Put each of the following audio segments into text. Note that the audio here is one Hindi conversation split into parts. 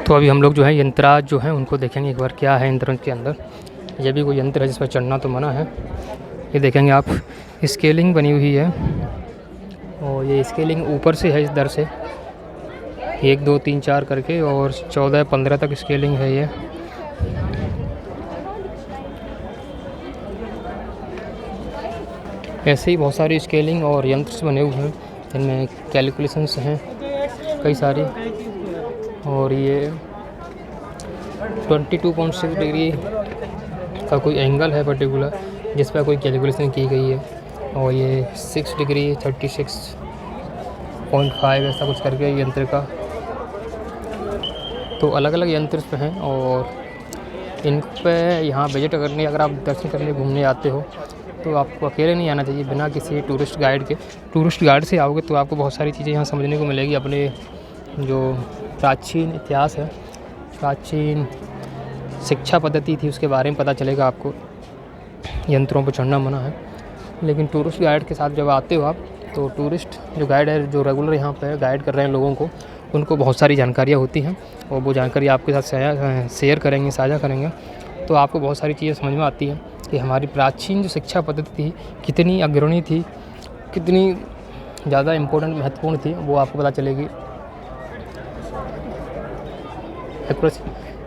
तो अभी हम लोग जो है यंत्राज जो हैं उनको देखेंगे एक बार क्या है यंत्र के अंदर। ये भी कोई यंत्र है जिस पर चढ़ना तो मना है। ये देखेंगे आप, स्केलिंग बनी हुई है और ये स्केलिंग ऊपर से है इस दर से 1 2 3 4 करके और 14 15 तक स्केलिंग है ये। ऐसे ही बहुत सारी स्केलिंग और यंत्र बने हुए हैं, इनमें कैलकुलेशंस हैं कई सारी। और ये 22.6 डिग्री का कोई एंगल है पर्टिकुलर जिस पर कोई कैलकुलेशन की गई है। और ये 6 डिग्री 36.5 ऐसा कुछ करके यंत्र का। तो अलग अलग यंत्र पे हैं और इन पे यहाँ विजिट करने, अगर आप दर्शन करने घूमने आते हो तो आपको अकेले नहीं आना चाहिए, बिना किसी टूरिस्ट गाइड के। टूरिस्ट गाइड से आओगे तो आपको बहुत सारी चीज़ें यहाँ समझने को मिलेगी। अपने जो प्राचीन इतिहास है, प्राचीन शिक्षा पद्धति थी, उसके बारे में पता चलेगा आपको। यंत्रों पर चढ़ना मना है, लेकिन टूरिस्ट गाइड के साथ जब आते हो आप तो टूरिस्ट जो गाइड है, जो रेगुलर यहाँ पे गाइड कर रहे हैं लोगों को, उनको बहुत सारी जानकारियाँ होती हैं और वो जानकारी आपके साथ शेयर करेंगे, साझा करेंगे। तो आपको बहुत सारी चीज़ें समझ में आती हैं कि हमारी प्राचीन जो शिक्षा पद्धति थी कितनी अग्रणी थी, कितनी ज़्यादा इम्पोर्टेंट महत्वपूर्ण थी, वो आपको पता चलेगी।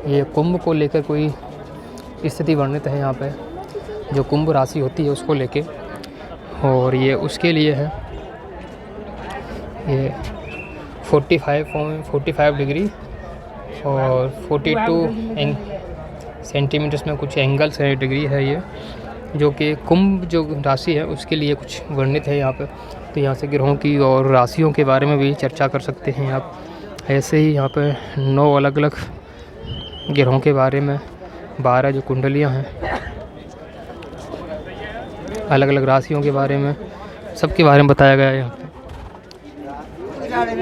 ये कुंभ को लेकर कोई स्थिति वर्णित है यहाँ पे, जो कुंभ राशि होती है उसको लेके, और ये उसके लिए है। ये 45 डिग्री और 42 सेंटीमीटर्स में कुछ एंगल्स है, डिग्री है ये, जो कि कुंभ जो राशि है उसके लिए कुछ वर्णित है यहाँ पे। तो यहाँ से ग्रहों की और राशियों के बारे में भी चर्चा कर सकते हैं आप। ऐसे ही यहाँ पे 9 अलग अलग ग्रहों के बारे में, 12 जो कुंडलियाँ हैं, अलग अलग राशियों के बारे में, सबके बारे में बताया गया है यहाँ पे।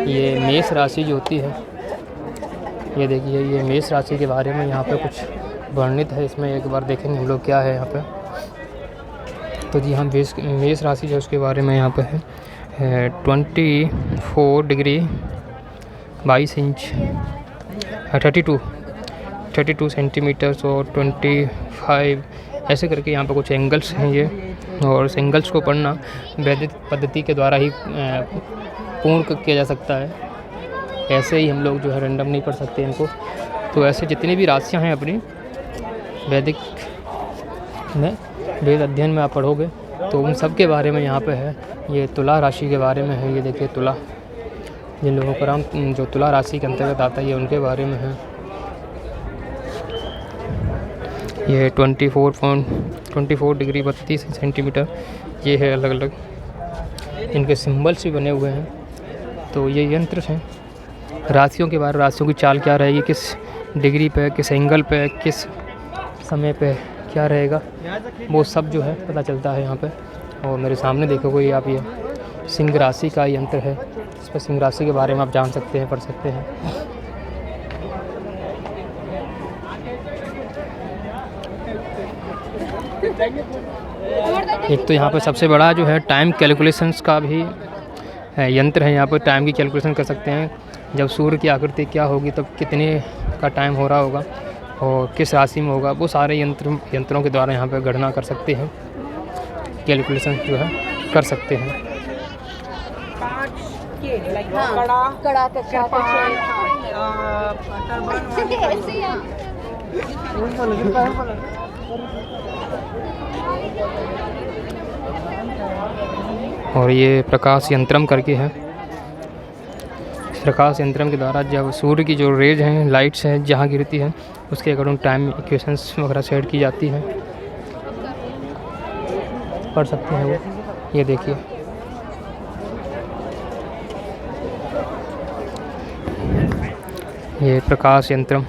ये मेष राशि जो होती है, ये देखिए, ये मेष राशि के बारे में यहाँ पे कुछ वर्णित है। इसमें एक बार देखेंगे हम लोग क्या है यहाँ पे। तो जी हाँ, मेष राशि जो उसके बारे में यहाँ पे है 24 डिग्री 22 इंच 32 सेंटीमीटर्स और 25 ऐसे करके यहाँ पे कुछ एंगल्स हैं ये। और इस एंगल्स को पढ़ना वैदिक पद्धति के द्वारा ही पूर्ण किया जा सकता है। ऐसे ही हम लोग जो है रैंडम नहीं पढ़ सकते इनको। तो ऐसे जितनी भी राशियाँ हैं अपनी वैदिक में, वेद अध्ययन में आप पढ़ोगे तो उन सब के बारे में यहाँ पे है। ये तुला राशि के बारे में है, ये देखिए तुला, जिन लोगों का नाम जो तुला राशि के अंतर्गत आता है, ये उनके बारे में है। ये 24 डिग्री 32 सेंटीमीटर ये है। अलग अलग इनके सिंबल्स भी बने हुए हैं। तो ये यंत्र हैं राशियों के बारे, राशियों की चाल क्या रहेगी, किस डिग्री पे, किस एंगल पे, किस समय पे क्या रहेगा, वो सब जो है पता चलता है यहाँ पे। और मेरे सामने देखोगे आप, ये सिंह राशि का यंत्र है। इस पर सिंह राशि के बारे में आप जान सकते हैं, पढ़ सकते हैं। एक तो यहाँ पर सबसे बड़ा जो है टाइम कैलकुलेशंस का भी यंत्र है। यहाँ पर टाइम की कैलकुलेशन कर सकते हैं, जब सूर्य की आकृति क्या होगी तब कितने का टाइम हो रहा होगा और किस राशि में होगा, वो सारे यंत्रों के द्वारा यहाँ पर गणना कर सकते हैं, कैलकुलेशन जो है कर सकते हैं। और ये प्रकाश यंत्रम करके है। प्रकाश यंत्रम के द्वारा जब सूर्य की जो रेज हैं, लाइट्स हैं, जहाँ गिरती हैं उसके अकॉर्डिंग टाइम इक्वेशंस वगैरह सेट की जाती हैं, पढ़ सकते हैं वो। ये देखिए, ये प्रकाश यंत्रम।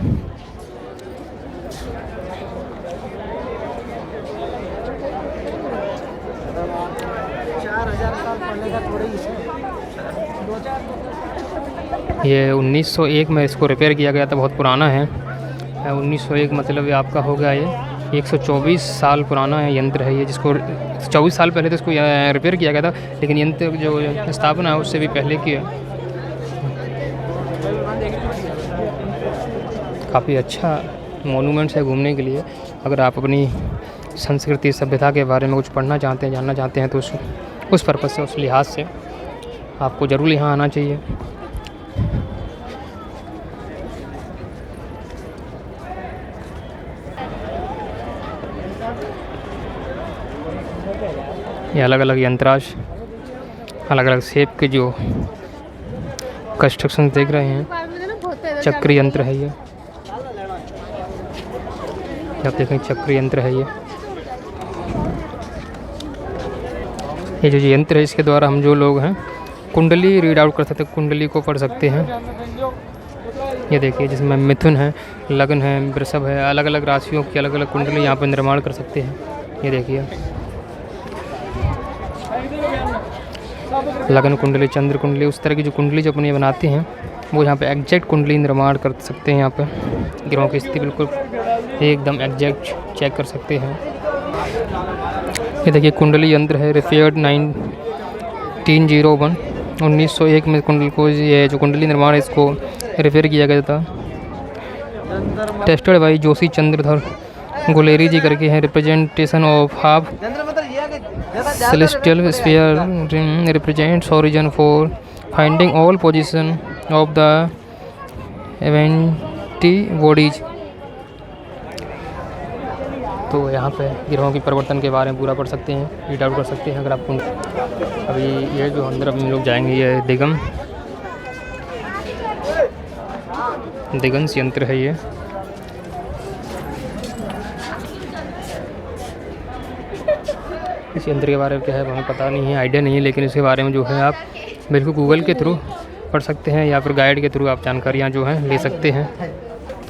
ये 1901 में इसको रिपेयर किया गया था, बहुत पुराना है। 1901 मतलब ये आपका हो गया, ये 124 साल पुराना है यंत्र है ये, जिसको 24 साल पहले तो इसको रिपेयर किया गया था, लेकिन यंत्र जो स्थापना है उससे भी पहले की है। काफ़ी अच्छा मोनूमेंट्स है घूमने के लिए। अगर आप अपनी संस्कृति सभ्यता के बारे में कुछ पढ़ना चाहते हैं, जानना चाहते हैं, तो उस पर्पज़ से, उस लिहाज से आपको ज़रूर यहाँ आना चाहिए। ये अलग अलग यंत्रांश, अलग अलग शेप के जो कंस्ट्रक्शन देख रहे हैं, चक्र यंत्र है ये। आप देखें चक्र यंत्र है ये जो यंत्र है, इसके द्वारा हम जो लोग हैं कुंडली रीड आउट कर सकते हैं, कुंडली को पढ़ सकते हैं। ये देखिए जिसमें मिथुन है, लग्न है, वृषभ है, अलग अलग राशियों की अलग अलग कुंडली यहाँ पर निर्माण कर सकते हैं। ये देखिए लगन कुंडली, चंद्र कुंडली, उस तरह की जो कुंडली जो अपनी बनाते हैं वो यहाँ पे एग्जैक्ट कुंडली निर्माण कर सकते हैं। यहाँ पे ग्रहों की स्थिति बिल्कुल एकदम एग्जैक्ट चेक कर सकते हैं। ये देखिए कुंडली यंत्र है, रिफेयर्ड 1901 में कुंडली को, ये जो कुंडली निर्माण है इसको रिफेयर किया गया था। टेस्टेड बाई जोशी चंद्रधर गुलेरी जी करके हैं। Representation of half celestial sphere represents origin for finding all position of the event bodies। तो यहाँ पे ग्रहों की परिवर्तन के बारे में पूरा पढ़ सकते हैं, रीड आउट कर सकते हैं। अगर आपको अभी ये जो अंदर हम लोग जाएंगे, ये दिगंश यंत्र है ये। इस यंत्र के बारे में क्या है हमें पता नहीं है, आइडिया नहीं है, लेकिन इसके बारे में जो है आप बिल्कुल गूगल के थ्रू पढ़ सकते हैं या फिर गाइड के थ्रू आप जानकारियाँ जो हैं ले सकते हैं।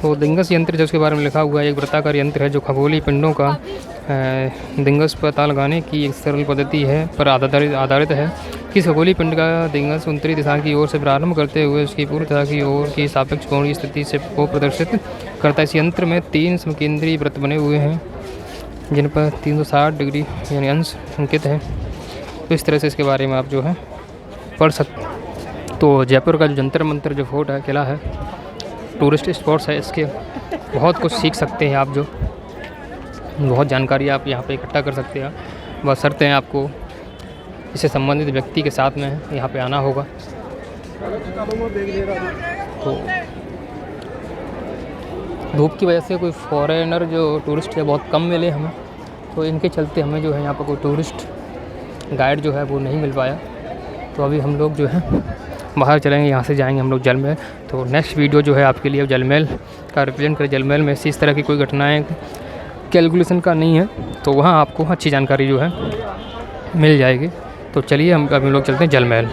तो दिंगस यंत्र जो उसके बारे में लिखा हुआ है, एक वृत्ताकार यंत्र है जो खगोलीय पिंडों का दिंगस पता लगाने की एक सरल पद्धति है पर आधारित है। किस खगोलीय पिंड का दिंगस उत्तरी दिशा की ओर से प्रारंभ करते हुए उसकी पूर्व दिशा की ओर की सापेक्ष कोणीय स्थिति से को प्रदर्शित करता है। इस यंत्र में 3 समकेंद्रीय वृत्त बने हुए हैं जिन पर 360 डिग्री यानी अंश अंकित है। तो इस तरह से इसके बारे में आप जो है पढ़ सकते। तो जयपुर का जो जंतर मंतर जो फोर्ट है, किला है, टूरिस्ट स्पॉट्स है, इसके बहुत कुछ सीख सकते हैं आप, जो बहुत जानकारी आप यहाँ पे इकट्ठा कर सकते हैं। बशर्ते हैं आपको इससे संबंधित व्यक्ति के साथ में यहाँ पे आना होगा। तो धूप की वजह से कोई फॉरेनर जो टूरिस्ट है बहुत कम मिले हमें, तो इनके चलते हमें जो है यहाँ पर कोई टूरिस्ट गाइड जो है वो नहीं मिल पाया। तो अभी हम लोग जो है बाहर चलेंगे, यहाँ से जाएंगे हम लोग जल महल। तो नेक्स्ट वीडियो जो है आपके लिए जल महल का रिप्रेजेंट करें। जल महल में इस तरह की कोई घटनाएं कैलकुलेशन का नहीं है, तो वहाँ आपको अच्छी जानकारी जो है मिल जाएगी। तो चलिए हम अभी लोग चलते हैं जल महल।